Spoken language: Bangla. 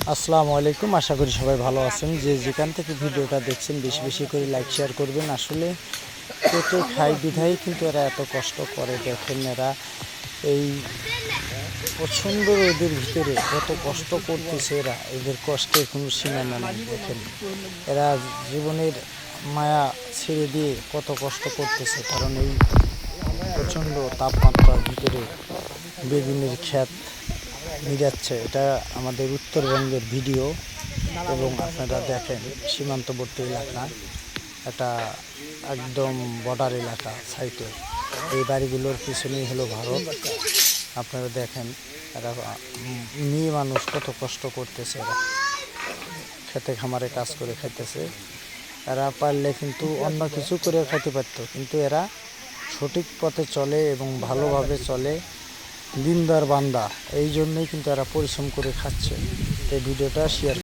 আসসালামু আলাইকুম, আশা করি সবাই ভালো আছেন। যে যেখান থেকে ভিডিওটা দেখছেন বেশি বেশি করে লাইক শেয়ার করবেন। আসলে পেটে খাই বিধায় কিন্তু এরা এত কষ্ট করে। দেখেন এরা এই প্রচণ্ড রোদের ভিতরে কত কষ্ট করতেছে। এদের কষ্টের কোনো সীমানা নেই। দেখেন এরা জীবনের মায়া ছেড়ে দিয়ে কত কষ্ট করতেছে, কারণ এই প্রচণ্ড তাপমাত্রার ভিতরে বেগুনের ক্ষেত নিরাচ্ছে। এটা আমাদের উত্তরবঙ্গের ভিডিও, এবং আপনারা দেখেন সীমান্তবর্তী এলাকা, এটা একদম বর্ডার এলাকা সাইটে। এই বাড়িগুলোর পিছনেই হলো ভারত। আপনারা দেখেন এরা মেয়ে মানুষ কত কষ্ট করতেছে। এরা খেতে খামারে কাজ করে খাইতেছে। এরা পারলে কিন্তু অন্য কিছু করে খাইতে পারত, কিন্তু এরা সঠিক পথে চলে এবং ভালোভাবে চলে, দিনদার বান্দা। এই জন্যই কিন্তু এরা পরিশ্রম করে খাচ্ছে। এই ভিডিওটা শেয়ার